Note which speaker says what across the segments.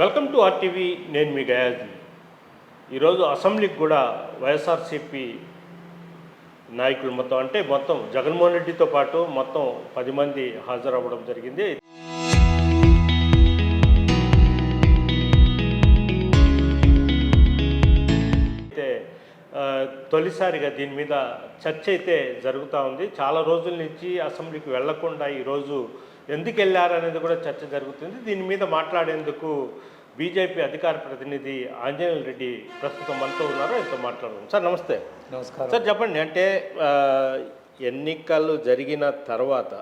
Speaker 1: Welcome to RTV. నేను మీ గయాజీ. ఈరోజు అసెంబ్లీకి కూడా వైఎస్ఆర్సీపీ నాయకులు మొత్తం జగన్మోహన్ రెడ్డితో పాటు మొత్తం 10 మంది హాజరవ్వడం జరిగింది. అయితే తొలిసారిగా దీని మీద చర్చ అయితే జరుగుతూ ఉంది. చాలా రోజుల నుంచి అసెంబ్లీకి వెళ్లకుండా ఈరోజు ఎందుకు వెళ్ళారనేది కూడా చర్చ జరుగుతుంది. దీని మీద మాట్లాడేందుకు బీజేపీ అధికార ప్రతినిధి ఆంజనేయులు రెడ్డి ప్రస్తుతం మనతో ఉన్నారు. ఆయనతో మాట్లాడదాం. సార్ నమస్తే.
Speaker 2: నమస్కారం
Speaker 1: సార్ చెప్పండి, అంటే ఎన్నికలు జరిగిన తర్వాత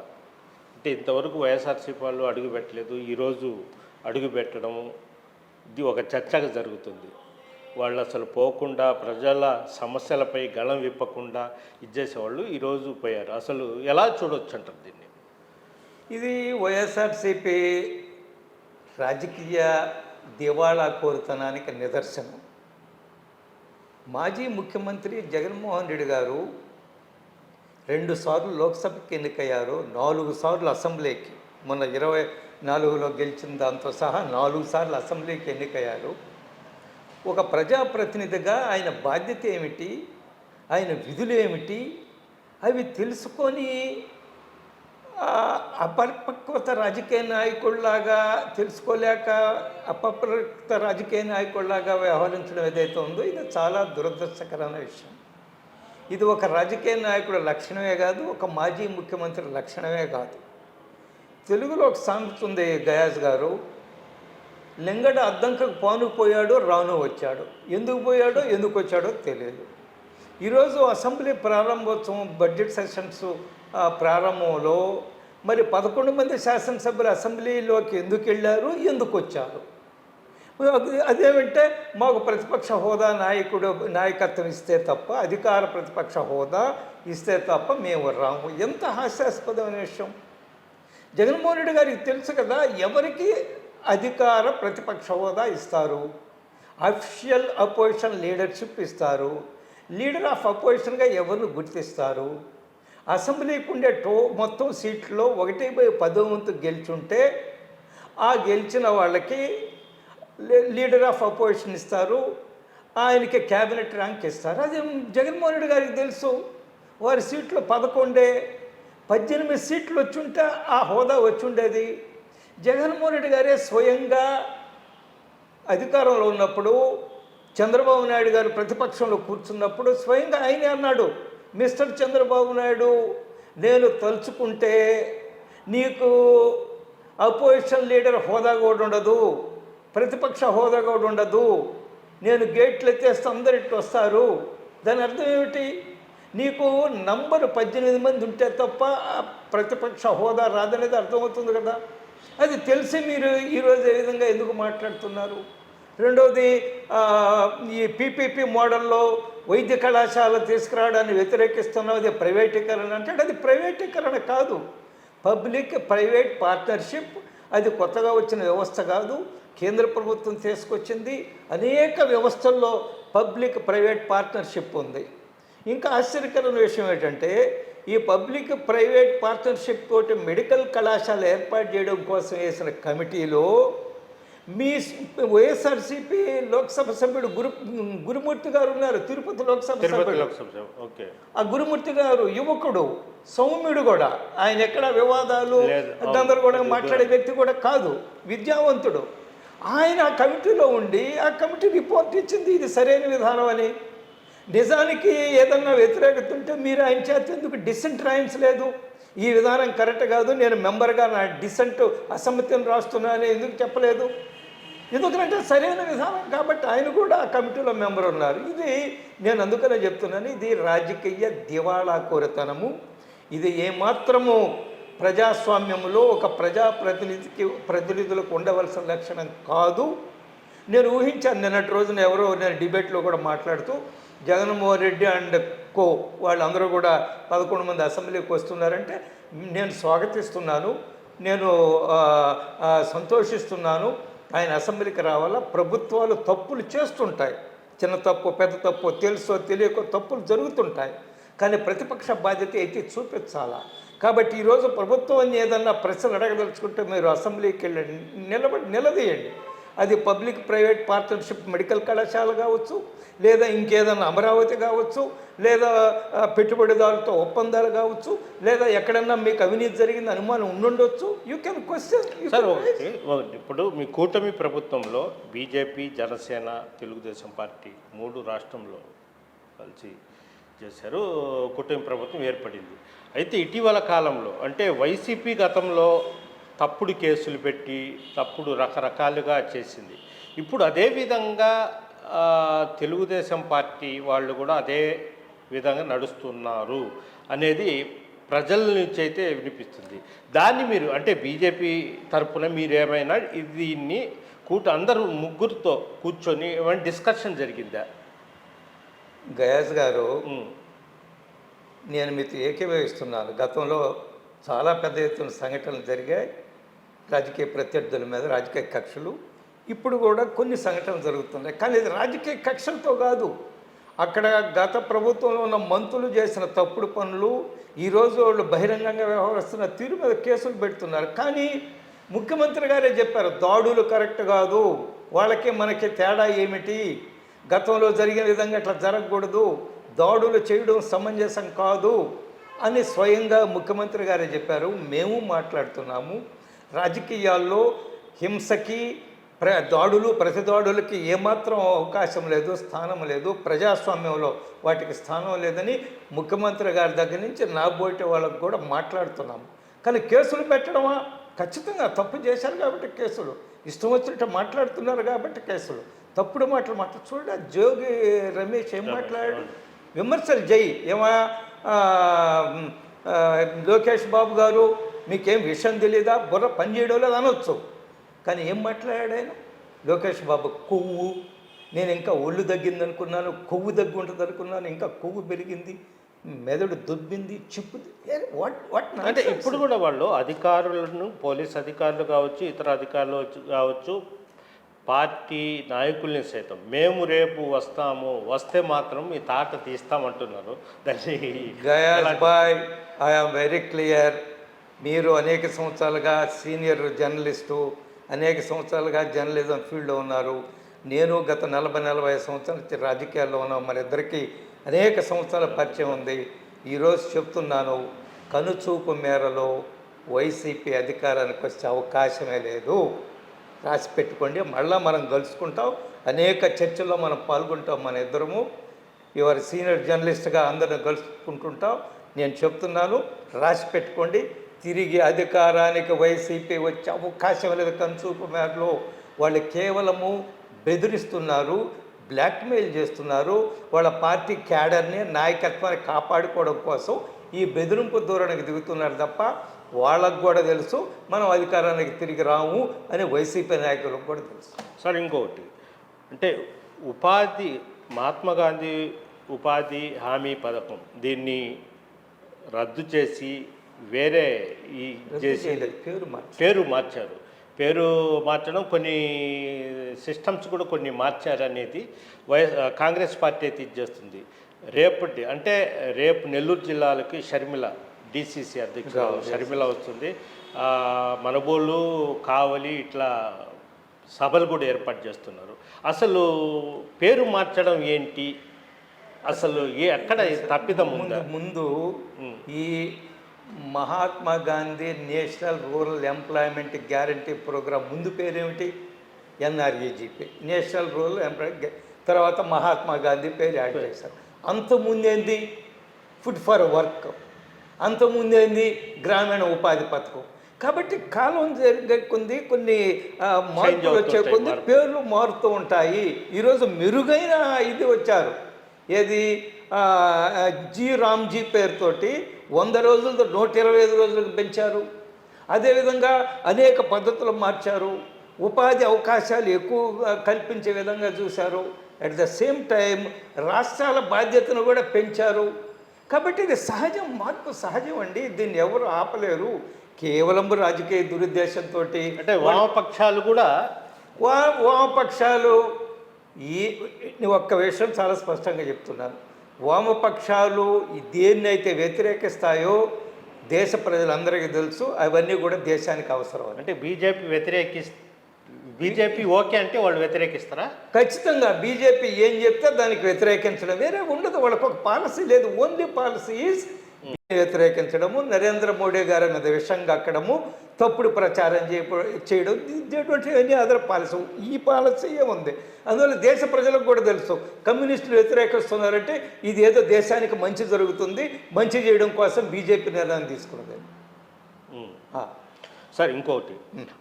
Speaker 1: అంటే ఇంతవరకు వైఎస్ఆర్సీపీ వాళ్ళు అడుగు పెట్టలేదు, ఈరోజు అడుగు పెట్టడం ఇది ఒక చర్చగా జరుగుతుంది. వాళ్ళు అసలు పోకుండా ప్రజల సమస్యలపై గళం విప్పకుండా ఇచ్చేసేవాళ్ళు ఈరోజు పోయారు. అసలు ఎలా చూడొచ్చు అంటారు దీన్ని?
Speaker 2: ఇది వైఎస్ఆర్సీపీ రాజకీయ దివాళా కోరుతనానికి నిదర్శనం. మాజీ ముఖ్యమంత్రి జగన్మోహన్ రెడ్డి గారు 2 సార్లు లోక్సభకి ఎన్నికయ్యారు, 4 సార్లు అసెంబ్లీకి, మొన్న 24లో గెలిచిన దాంతో సహా 4 సార్లు అసెంబ్లీకి ఎన్నికయ్యారు. ఒక ప్రజాప్రతినిధిగా ఆయన బాధ్యత ఏమిటి, ఆయన విధులు ఏమిటి, అవి తెలుసుకొని అపరిపక్వత రాజకీయ నాయకుల్లాగా తెలుసుకోలేక అపరిపక్వత రాజకీయ నాయకుల్లాగా వ్యవహరించడం ఏదైతే ఉందో ఇది చాలా దురదృష్టకరమైన విషయం. ఇది ఒక రాజకీయ నాయకుడు లక్షణమే కాదు, ఒక మాజీ ముఖ్యమంత్రి లక్షణమే కాదు. తెలుగులో ఒక సామెత ఉంది, గయాజ్ గారు, లింగడ అద్దంకకు పానుపోయాడు రాను వచ్చాడు, ఎందుకు పోయాడో ఎందుకు వచ్చాడో తెలియదు. ఈరోజు అసెంబ్లీ ప్రారంభోత్సవం బడ్జెట్ సెషన్స్ ప్రారంభంలో మరి 11 మంది శాసనసభ్యులు అసెంబ్లీలోకి ఎందుకు వెళ్ళారు, ఎందుకు వచ్చారు? అదేమంటే మాకు ప్రతిపక్ష హోదా నాయకత్వం ఇస్తే తప్ప, అధికార ప్రతిపక్ష హోదా ఇస్తే తప్ప మేము రాము. ఎంత హాస్యాస్పదమైన విషయం. జగన్మోహన్ రెడ్డి గారికి తెలుసు కదా ఎవరికి అధికార ప్రతిపక్ష హోదా ఇస్తారు. అఫిషియల్ అపోజిషన్ లీడర్షిప్ ఇస్తారు. లీడర్ ఆఫ్ అపోజిషన్గా ఎవరిని గుర్తిస్తారు? అసెంబ్లీకి ఉండే మొత్తం సీట్లో 1/10 గెలుచుంటే ఆ గెలిచిన వాళ్ళకి లీడర్ ఆఫ్ అపోజిషన్ ఇస్తారు, ఆయనకి క్యాబినెట్ ర్యాంక్ ఇస్తారు. అది జగన్మోహన్ రెడ్డి గారికి తెలుసు. వారి సీట్లు 18 సీట్లు వచ్చుంటే ఆ హోదా వచ్చుండేది. జగన్మోహన్ రెడ్డి గారే స్వయంగా అధికారంలో ఉన్నప్పుడు, చంద్రబాబు నాయుడు గారు ప్రతిపక్షంలో కూర్చున్నప్పుడు స్వయంగా ఆయనే అన్నాడు, మిస్టర్ చంద్రబాబు నాయుడు, నేను తలుచుకుంటే నీకు అపోజిషన్ లీడర్ హోదా కూడా ఉండదు, ప్రతిపక్ష హోదా కూడా ఉండదు, నేను గేట్లు ఎత్తేస్తే అందరు ఇట్టు వస్తారు. దాని అర్థం ఏమిటి? నీకు నంబరు 18 మంది ఉంటే తప్ప ప్రతిపక్ష హోదా రాదనేది అర్థమవుతుంది కదా. అది తెలిసి మీరు ఈరోజు ఏ విధంగా ఎందుకు మాట్లాడుతున్నారు? రెండవది, ఈ పీపీపీ మోడల్లో వైద్య కళాశాల తీసుకురావడాన్ని వ్యతిరేకిస్తున్నాం, అది ప్రైవేటీకరణ అంటే అది ప్రైవేటీకరణ కాదు, పబ్లిక్ ప్రైవేట్ పార్ట్నర్షిప్. అది కొత్తగా వచ్చిన వ్యవస్థ కాదు, కేంద్ర ప్రభుత్వం తీసుకొచ్చింది. అనేక వ్యవస్థల్లో పబ్లిక్ ప్రైవేట్ పార్ట్నర్షిప్ ఉంది. ఇంకా ఆశ్చర్యకరమైన విషయం ఏంటంటే, ఈ పబ్లిక్ ప్రైవేట్ పార్ట్నర్షిప్ తోటి మెడికల్ కళాశాల ఏర్పాటు చేయడం కోసం వేసిన కమిటీలో మీ వైఎస్ఆర్సీపీ లోక్సభ సభ్యుడు గురుమూర్తి గారు ఉన్నారు, తిరుపతి లోక్సభ సభ్యుడు. ఆ గురుమూర్తి గారు యువకుడు, సౌమ్యుడు కూడా, ఆయన ఎక్కడ వివాదాలు గందరగోళంగా మాట్లాడే వ్యక్తి కూడా కాదు, విద్యావంతుడు. ఆయన ఆ కమిటీలో ఉండి ఆ కమిటీ రిపోర్ట్ ఇచ్చింది ఇది సరైన విధానం అని. నిజానికి ఏదన్నా వ్యతిరేకత ఉంటే మీరు ఆయన చేత ఎందుకు డిసెంట్ రాయించలేదు? ఈ విధానం కరెక్ట్ కాదు, నేను మెంబర్గా నా డిసెంట్ అసమ్మతిని రాస్తున్నాను ఎందుకు చెప్పలేదు? ఎందుకంటే సరైన విధానం కాబట్టి ఆయన కూడా ఆ కమిటీలో మెంబర్ ఉన్నారు. ఇది నేను అందుకనే చెప్తున్నాను, ఇది రాజకీయ దివాళా కోరతనము. ఇది ఏమాత్రము ప్రజాస్వామ్యంలో ఒక ప్రతినిధులకు ఉండవలసిన లక్షణం కాదు. నేను ఊహించాను నిన్నటి రోజున నేను డిబేట్లో కూడా మాట్లాడుతూ, జగన్మోహన్ రెడ్డి అండ్ కో వాళ్ళందరూ కూడా 11 మంది అసెంబ్లీకి వస్తున్నారంటే నేను స్వాగతిస్తున్నాను, నేను సంతోషిస్తున్నాను. ఆయన అసెంబ్లీకి రావాలా. ప్రభుత్వాలు తప్పులు చేస్తుంటాయి, చిన్న తప్పు పెద్ద తప్పు తెలుసో తెలియకో తప్పులు జరుగుతుంటాయి, కానీ ప్రతిపక్ష బాధ్యత అయితే చూపించాలా. కాబట్టి ఈరోజు ప్రభుత్వం ఏదన్నా ప్రశ్నలు అడగదలుచుకుంటే మీరు అసెంబ్లీకి వెళ్ళండి, నిలదీయండి. అది పబ్లిక్ ప్రైవేట్ పార్ట్నర్షిప్ మెడికల్ కళాశాల కావచ్చు, లేదా ఇంకేదన్నా అమరావతి కావచ్చు, లేదా పెట్టుబడిదారులతో ఒప్పందాలు కావచ్చు, లేదా ఎక్కడన్నా మీకు అవినీతి జరిగింది అనుమానం ఉండుండొచ్చు. You can question.
Speaker 1: సార్ ఒకటి ఇప్పుడు మీ కూటమి ప్రభుత్వంలో బీజేపీ, జనసేన, తెలుగుదేశం పార్టీ 3 రాష్ట్రంలో కలిసి చేశారు, కూటమి ప్రభుత్వం ఏర్పడింది. అయితే ఇటీవల కాలంలో అంటే వైసీపీ గతంలో తప్పుడు కేసులు పెట్టి తప్పుడు రకరకాలుగా చేసింది. ఇప్పుడు అదేవిధంగా తెలుగుదేశం పార్టీ వాళ్ళు కూడా అదే విధంగా నడుస్తున్నారు అనేది ప్రజల నుంచి అయితే వినిపిస్తుంది. దాన్ని మీరు అంటే బీజేపీ తరఫున మీరు ఏమైనా దీన్ని అందరూ ముగ్గురితో కూర్చొని ఏమైనా డిస్కషన్ జరిగిందా?
Speaker 2: గయాస్ గారు, నేను మీతో ఏకీభవిస్తున్నాను. గతంలో చాలా పెద్ద ఎత్తున సంఘటనలు జరిగాయి రాజకీయ ప్రత్యర్థుల మీద, రాజకీయ కక్షలు. ఇప్పుడు కూడా కొన్ని సంఘటనలు జరుగుతున్నాయి, కానీ ఇది రాజకీయ కక్షలతో కాదు. అక్కడ గత ప్రభుత్వంలో ఉన్న మంత్రులు చేసిన తప్పుడు పనులు ఈరోజు వాళ్ళు బహిరంగంగా వ్యవహరిస్తున్న తీరు మీద కేసులు పెడుతున్నారు. కానీ ముఖ్యమంత్రి గారే చెప్పారు, దాడులు కరెక్ట్ కాదు, వాళ్ళకి మనకి తేడా ఏమిటి, గతంలో జరిగిన విధంగా ఇట్లా జరగకూడదు, దాడులు చేయడం సమంజసం కాదు అని స్వయంగా ముఖ్యమంత్రి గారే చెప్పారు. మేము మాట్లాడుతున్నాము. రాజకీయాల్లో హింసకి దాడులు, ప్రతిదాడులకి ఏమాత్రం అవకాశం లేదు, స్థానం లేదు. ప్రజాస్వామ్యంలో వాటికి స్థానం లేదని ముఖ్యమంత్రి గారి దగ్గర నుంచి నా బోటి వాళ్ళకు కూడా మాట్లాడుతున్నాము. కానీ కేసులు పెట్టడమా? ఖచ్చితంగా తప్పు చేశారు కాబట్టి కేసులు, ఇష్టం వచ్చినట్టు మాట్లాడుతున్నారు కాబట్టి కేసులు. తప్పుడు మాటలు చూడ జోగి రమేష్ ఏం మాట్లాడాడు? విమర్శలు జై ఏమా లోకేష్ బాబు గారు మీకేం విషయం తెలీదా, బుర్ర పని చేయడం లేదు అనొచ్చు. కానీ ఏం మాట్లాడాడు ఆయన? లోకేష్ బాబు కొవ్వు, నేను ఇంకా ఒళ్ళు తగ్గింది అనుకున్నాను, కొవ్వు తగ్గి ఉంటుంది అనుకున్నాను, ఇంకా కొవ్వు పెరిగింది, మెదడు దుబ్బింది, చిప్పుది. వాట్
Speaker 1: అంటే ఇప్పుడు కూడా వాళ్ళు అధికారులను, పోలీస్ అధికారులు కావచ్చు, ఇతర అధికారులు కావచ్చు, పార్టీ నాయకుల్ని సైతం మేము రేపు వస్తాము, వస్తే మాత్రం మీ తాట తీస్తామంటున్నారు. దాన్ని
Speaker 2: గయాస్ బాయ్, ఐ ఆమ్ వెరీ క్లియర్. మీరు అనేక సంవత్సరాలుగా సీనియర్ జర్నలిస్టు, అనేక సంవత్సరాలుగా జర్నలిజం ఫీల్డ్లో ఉన్నారు. నేను గత 40-45 సంవత్సరాల నుంచి రాజకీయాల్లో ఉన్నాం. మన ఇద్దరికి అనేక సంవత్సరాల పరిచయం ఉంది. ఈరోజు చెప్తున్నాను, కనుచూపు మేరలో వైసీపీ అధికారానికి వచ్చే అవకాశమే లేదు. రాసి పెట్టుకోండి. మళ్ళీ మనం కలుసుకుంటాం, అనేక చర్చల్లో మనం పాల్గొంటాం. మన ఇద్దరము ఎవరి సీనియర్ జర్నలిస్ట్గా అందరిని కలుసుకుంటుంటాం. నేను చెప్తున్నాను, రాసి పెట్టుకోండి. తిరిగి అధికారానికి వైసీపీ వచ్చే అవకాశం లేదు. కనుచూపు మేరలో వాళ్ళు కేవలము బెదిరిస్తున్నారు, బ్లాక్మెయిల్ చేస్తున్నారు. వాళ్ళ పార్టీ క్యాడర్ని, నాయకత్వాన్ని కాపాడుకోవడం కోసం ఈ బెదిరింపు ధోరణికి దిగుతున్నారు తప్ప వాళ్ళకు కూడా తెలుసు మనం అధికారానికి తిరిగి రాము అని వైసీపీ నాయకులకు కూడా తెలుసు.
Speaker 1: సార్ ఇంకొకటి అంటే ఉపాధి, మహాత్మా గాంధీ ఉపాధి హామీ పథకం దీన్ని రద్దు చేసి వేరే పేరు మార్చారు. పేరు మార్చడం, కొన్ని సిస్టమ్స్ కూడా కొన్ని మార్చారు అనేది కాంగ్రెస్ పార్టీ అయితే ఇచ్చేస్తుంది. రేపు నెల్లూరు జిల్లాలకి షర్మిల, డిసిసి అధ్యక్షుడు షర్మిల వస్తుంది. మనబోలు, కావలి ఇట్లా సభలు కూడా ఏర్పాటు చేస్తున్నారు. అసలు పేరు మార్చడం ఏంటి? అసలు ఎక్కడ తప్పిదం ఉందా?
Speaker 2: ముందు ఈ Mahatma Gandhi national rural employment guarantee programme ముందు పేరేమిటి? NREGP, national rural employment. తర్వాత మహాత్మా గాంధీ పేరు యాడ్ చేశారు. అంతకుముందేంది ఫుడ్ ఫర్ వర్క్, అంతకుముందేంది గ్రామీణ ఉపాధి పథకం. కాబట్టి కాలం జరిగేకొంది కొన్ని మార్పులు వచ్చే కొద్ది పేర్లు మారుతూ ఉంటాయి. ఈరోజు మెరుగైన ఇది వచ్చారు. ఏది జీ రామ్జీ పేరుతోటి 100 రోజులతో 125 రోజులకు పెంచారు. అదేవిధంగా అనేక పద్ధతులు మార్చారు. ఉపాధి అవకాశాలు ఎక్కువ కల్పించే విధంగా చూశారు. అట్ ద సేమ్ టైం రాష్ట్రాల బాధ్యతను కూడా పెంచారు. కాబట్టి ఇది సహజం, మార్పు సహజం అండి. దీన్ని ఎవరు ఆపలేరు. కేవలం రాజకీయ దురుద్దేశంతో
Speaker 1: అంటే వామపక్షాలు కూడా
Speaker 2: వామపక్షాలు ఒక్క విషయం చాలా స్పష్టంగా చెప్తున్నాను. వామపక్షాలు దేన్నైతే వ్యతిరేకిస్తాయో దేశ ప్రజలందరికీ తెలుసు. అవన్నీ కూడా దేశానికి అవసరం.
Speaker 1: అంటే బీజేపీ బీజేపీ ఓకే అంటే వాళ్ళు వ్యతిరేకిస్తారా?
Speaker 2: ఖచ్చితంగా బీజేపీ ఏం చెప్తే దానికి వ్యతిరేకించడం, వేరే ఉండదు. వాళ్ళకు ఒక పాలసీ లేదు. ఓన్లీ పాలసీ ఈజ్ వ్యతిరేకించడము, నరేంద్ర మోడీ గారి మీద విషం కక్కడము, తప్పుడు ప్రచారం చేయడం, ఇటువంటి ఎనీ అదర్ పాలసీ. ఈ పాలసీయే ఉంది. అందువల్ల దేశ ప్రజలకు కూడా తెలుసు, కమ్యూనిస్టులు వ్యతిరేకిస్తున్నారంటే ఇది ఏదో దేశానికి మంచి జరుగుతుంది, మంచి చేయడం కోసం బీజేపీ నిర్ణయం తీసుకున్నది.
Speaker 1: సార్ ఇంకొకటి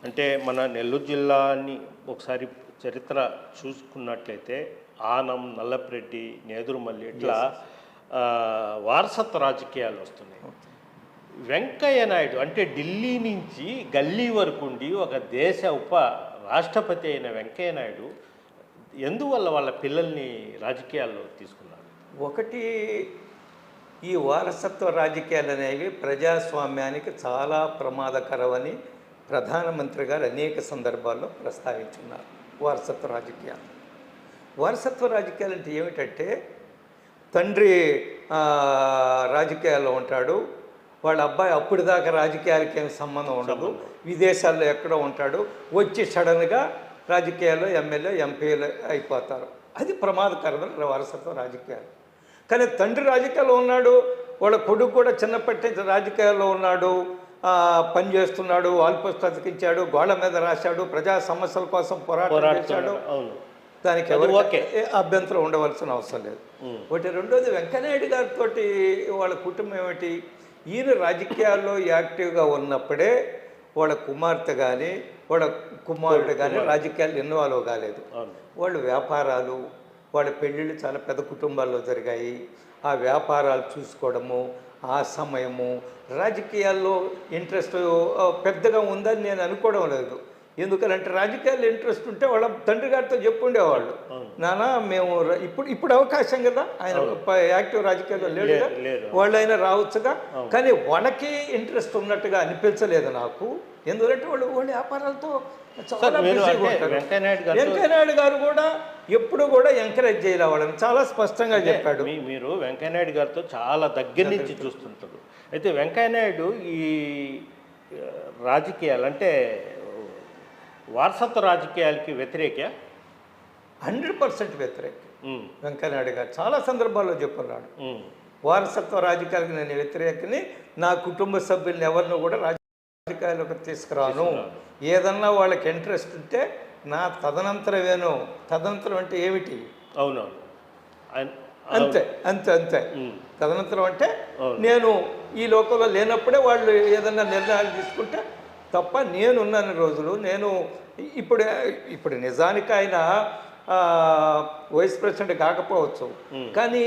Speaker 1: అంటే మన నెల్లూరు జిల్లాని ఒకసారి చరిత్ర చూసుకున్నట్లయితే ఆనం, నల్లప్రెడ్డి, నేదురుమల్లి ఇట్లా వారసత్వ రాజకీయాలు వస్తున్నాయి. వెంకయ్య నాయుడు అంటే ఢిల్లీ నుంచి గల్లీ వరకు ఉండి ఒక దేశ రాష్ట్రపతి అయిన వెంకయ్య నాయుడు ఎందువల్ల వాళ్ళ పిల్లల్ని రాజకీయాల్లో తీసుకున్నారు?
Speaker 2: ఒకటి, ఈ వారసత్వ రాజకీయాలు అనేవి ప్రజాస్వామ్యానికి చాలా ప్రమాదకరమని ప్రధానమంత్రి గారు అనేక సందర్భాల్లో ప్రస్తావించున్నారు. వారసత్వ రాజకీయాలు అంటే ఏమిటంటే, తండ్రి రాజకీయాల్లో ఉంటాడు, వాళ్ళ అబ్బాయి అప్పుడు దాకా రాజకీయాలకి ఏమి సంబంధం ఉండదు, విదేశాల్లో ఎక్కడో ఉంటాడు, వచ్చి సడన్గా రాజకీయాల్లో ఎమ్మెల్యే ఎంపీలు అయిపోతారు. అది ప్రమాదకరమైన వారసత్వ రాజకీయాలు. కానీ తండ్రి రాజకీయాల్లో ఉన్నాడు, వాళ్ళ కొడుకు కూడా చిన్నప్పటి నుంచి రాజకీయాల్లో ఉన్నాడు, పని చేస్తున్నాడు, ఆల్పోస్ట్ అతికించాడు, గోళ్ళ మీద రాశాడు, ప్రజా సమస్యల కోసం పోరాటం చేశాడు, దానికి ఎవరికి అభ్యంతరం ఉండవలసిన అవసరం లేదు. ఒకటి. రెండోది, వెంకయ్యనాయుడు గారితో వాళ్ళ కుటుంబం ఏమిటి, ఈయన రాజకీయాల్లో యాక్టివ్గా ఉన్నప్పుడే వాళ్ళ కుమార్తె కానీ వాళ్ళ కుమారుడు కానీ రాజకీయాలు ఇన్వాల్వ్ కాలేదు. వాళ్ళు వ్యాపారాలు, వాళ్ళ పెళ్ళిళ్ళు చాలా పెద్ద కుటుంబాల్లో జరిగాయి. ఆ వ్యాపారాలు చూసుకోవడము, ఆ సమయము, రాజకీయాల్లో ఇంట్రెస్ట్ పెద్దగా ఉందని నేను అనుకోవడం లేదు. ఎందుకంటే రాజకీయాల్లో ఇంట్రెస్ట్ ఉంటే వాళ్ళ తండ్రి గారితో చెప్పుండేవాళ్ళు, నానా మేము ఇప్పుడు అవకాశం కదా, ఆయన యాక్టివ్ రాజకీయాల్లో లేడుగా, వాళ్ళైనా రావచ్చుగా. కానీ వాళ్ళకి ఇంట్రెస్ట్ ఉన్నట్టుగా అనిపించలేదు నాకు. ఎందుకంటే వాళ్ళు వ్యాపారాలతో చాలా బిజీగా ఉంటారు. వెంకయ్యనాయుడు గారు కూడా ఎప్పుడు కూడా ఎంకరేజ్ చేయాలి వాళ్ళని చాలా స్పష్టంగా చెప్పాడు.
Speaker 1: మీరు వెంకయ్యనాయుడు గారితో చాలా దగ్గర నుంచి చూస్తుంటారు. అయితే వెంకయ్యనాయుడు ఈ రాజకీయాలు అంటే వారసత్వ రాజకీయాలకి వ్యతిరేక
Speaker 2: 100% వ్యతిరేక. వెంకయ్యనాయుడు గారు చాలా సందర్భాల్లో చెప్పున్నాడు, వారసత్వ రాజకీయాలకు నేను వ్యతిరేకని, నా కుటుంబ సభ్యుల్ని ఎవరిని కూడా రాజకీయాలకు తీసుకురాను, ఏదన్నా వాళ్ళకి ఇంట్రెస్ట్ ఉంటే నా తదనంతరమేను. తదనంతరం అంటే ఏమిటి?
Speaker 1: అవునవును,
Speaker 2: అంతే అంతే అంతే. తదనంతరం అంటే నేను ఈ లోకంలో లేనప్పుడే వాళ్ళు ఏదన్నా నిర్ణయాలు తీసుకుంటే తప్ప, నేనున్న రోజులు నేను ఇప్పుడు నిజానికి ఆయన వైస్ ప్రెసిడెంట్ కాకపోవచ్చు, కానీ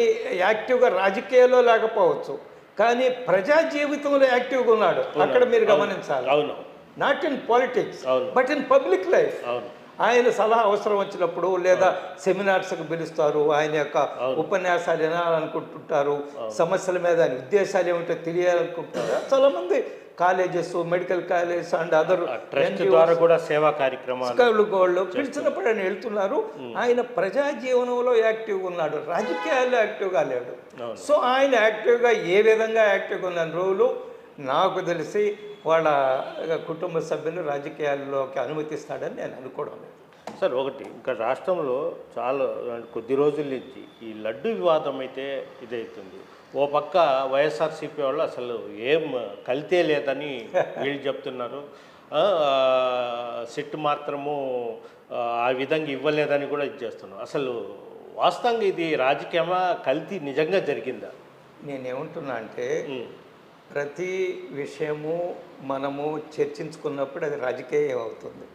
Speaker 2: యాక్టివ్గా రాజకీయాల్లో లేకపోవచ్చు, కానీ ప్రజా జీవితంలో యాక్టివ్గా ఉన్నాడు. అక్కడ మీరు గమనించాలి. Not in politics but in public life. ఆయన సలహా అవసరం వచ్చినప్పుడు లేదా సెమినార్స్కి పిలుస్తారు, ఆయన యొక్క ఉపన్యాసాలు వినాలనుకుంటుంటారు, సమస్యల మీద ఆయన ఉద్దేశాలు ఏమిటో తెలియాలనుకుంటారు. చాలామంది colleges, medical colleges and other
Speaker 1: ద్వారా కూడా సేవా కార్యక్రమాలు
Speaker 2: వాళ్ళు పిలిచినప్పుడు ఆయన వెళ్తున్నారు. ఆయన ప్రజా జీవనంలో యాక్టివ్గా ఉన్నాడు, రాజకీయాల్లో యాక్టివ్గా లేడు. సో ఆయన యాక్టివ్గా ఏ విధంగా యాక్టివ్గా ఉన్న రోజులు నాకు తెలిసి వాళ్ళ కుటుంబ సభ్యులు రాజకీయాల్లోకి అనుమతిస్తాడని నేను అనుకోవడం లేదు.
Speaker 1: సార్ ఒకటి, ఇంకా రాష్ట్రంలో చాలా కొద్ది రోజుల నుంచి ఈ లడ్డు వివాదం అయితే ఇదవుతుంది. ఓ పక్క వైఎస్ఆర్సీపీ వాళ్ళు అసలు ఏం కల్తే లేదని వీళ్ళు చెప్తున్నారు, సిట్ మాత్రము ఆ విధంగా ఇవ్వలేదని కూడా ఇది చేస్తున్నారు. అసలు వాస్తవంగా ఇది రాజకీయమా, కల్తీ నిజంగా జరిగిందా?
Speaker 2: నేనేమంటున్నా అంటే, ప్రతి విషయము మనము చర్చించుకున్నప్పుడు అది రాజకీయం అవుతుంది.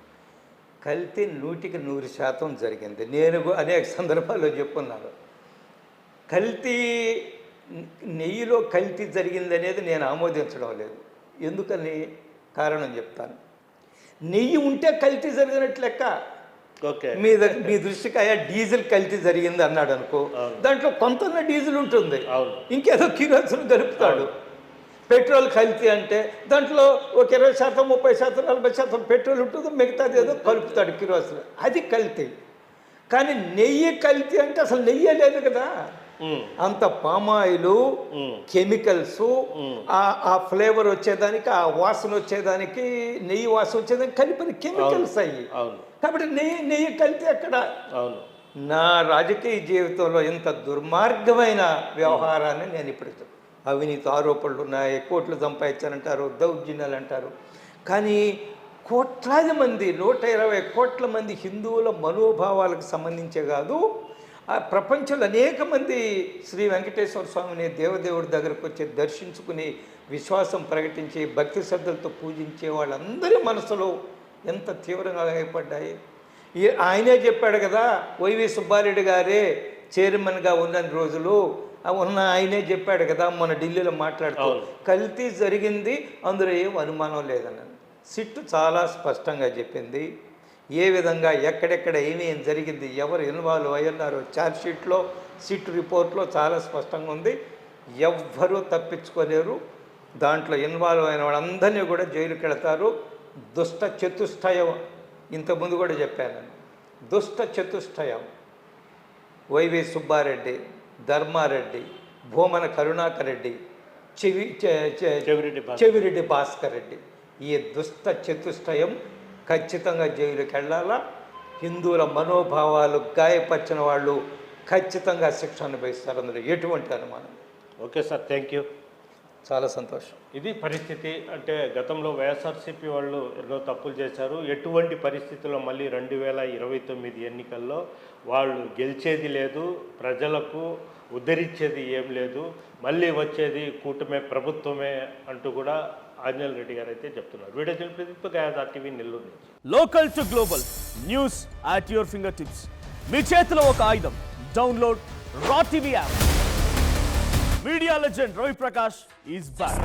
Speaker 2: కల్తీ 100% జరిగింది. నేను అనేక సందర్భాల్లో చెప్పున్నాను. కల్తీ, నెయ్యిలో కల్తీ జరిగింది అనేది నేను ఆమోదించడం లేదు. ఎందుకని కారణం చెప్తాను. నెయ్యి ఉంటే కల్తీ జరిగినట్లు లెక్క.
Speaker 1: ఓకే,
Speaker 2: మీ దృష్టికి అయ్యా డీజిల్ కల్తీ జరిగింది అన్నాడు అనుకో, దాంట్లో కొంత డీజిల్ ఉంటుంది, ఇంకేదో కిరోసిన్ కలుపుతాడు. పెట్రోల్ కల్తీ అంటే దాంట్లో ఒక 20%, 30%, 40% పెట్రోల్ ఉంటుంది, మిగతాది ఏదో కలుపుతాడు కిరోసిన్, అది కల్తీ. కానీ నెయ్యి కల్తీ అంటే అసలు నెయ్యే లేదు కదా. అంత పామాయిలు, కెమికల్స్, ఆ ఫ్లేవర్ వచ్చేదానికి, ఆ వాసన వచ్చేదానికి, నెయ్యి వాసన వచ్చేదానికి కలిపిన కెమికల్స్ అయ్యి. కాబట్టి నెయ్యి కల్తీ ఎక్కడ?
Speaker 1: అవును.
Speaker 2: నా రాజకీయ జీవితంలో ఇంత దుర్మార్గమైన వ్యవహారాన్ని నేను ఇప్పుడు అవినీతి ఆరోపణలు ఉన్నాయి, కోట్లు సంపాదించారంటారు, దౌర్జన్యాలు అంటారు. కానీ కోట్లాది మంది 120 కోట్ల మంది హిందువుల మనోభావాలకు సంబంధించే కాదు, ఆ ప్రపంచంలో అనేక మంది శ్రీ వెంకటేశ్వర స్వామిని దేవదేవుడి దగ్గరకు వచ్చి దర్శించుకుని విశ్వాసం ప్రకటించి భక్తి శ్రద్ధలతో పూజించే వాళ్ళందరి మనసులో ఎంత తీవ్రంగా గాయపడ్డాయి. ఆయనే చెప్పాడు కదా, వైవి సుబ్బారెడ్డి గారే చైర్మన్గా ఉన్న రోజులు ఆయనే చెప్పాడు కదా మన ఢిల్లీలో మాట్లాడుతూ, కల్తీ జరిగింది, అందులో ఏం అనుమానం లేదన్నాను. సిట్ చాలా స్పష్టంగా చెప్పింది ఏ విధంగా ఎక్కడెక్కడ ఏమేం జరిగింది, ఎవరు ఇన్వాల్వ్ అయ్యారో ఛార్జ్షీట్లో సిట్ రిపోర్ట్లో చాలా స్పష్టంగా ఉంది. ఎవ్వరూ తప్పించుకోలేరు, దాంట్లో ఇన్వాల్వ్ అయిన వాళ్ళందరినీ కూడా జైలుకి వెళతారు. దుష్ట చతుష్టయం ఇంతకుముందు కూడా చెప్పాను, దుష్ట చతుష్టయం వైవి సుబ్బారెడ్డి, ధర్మారెడ్డి, భూమన కరుణాకర్ రెడ్డి, చెవిరెడ్డి భాస్కర్ రెడ్డి, ఈ దుష్ట చతుష్టయం ఖచ్చితంగా జైలుకి వెళ్ళాలా. హిందువుల మనోభావాలు గాయపరిచిన వాళ్ళు ఖచ్చితంగా శిక్ష అనుభవిస్తారు, అందులో ఎటువంటి అనుమానం.
Speaker 1: Okay sir, thank you.
Speaker 2: చాలా సంతోషం.
Speaker 1: ఇది పరిస్థితి. అంటే గతంలో వైఎస్ఆర్సీపీ వాళ్ళు ఎన్నో తప్పులు చేశారు. ఎటువంటి పరిస్థితుల్లో మళ్ళీ 2029 ఎన్నికల్లో వాళ్ళు గెలిచేది లేదు, ప్రజలకు ఉద్ధరించేది ఏం లేదు, మళ్ళీ వచ్చేది కూటమే ప్రభుత్వమే అంటూ కూడా ఆంజనేయ రెడ్డి గారు అయితే చెప్తున్నారు. Video journalist Gayaz RTV Nellore నుంచి.
Speaker 3: Local to global news at your fingertips. మీ చేతిలో ఒక ఆయుధం. Download raw TV app. Media legend Ravi Prakash is back.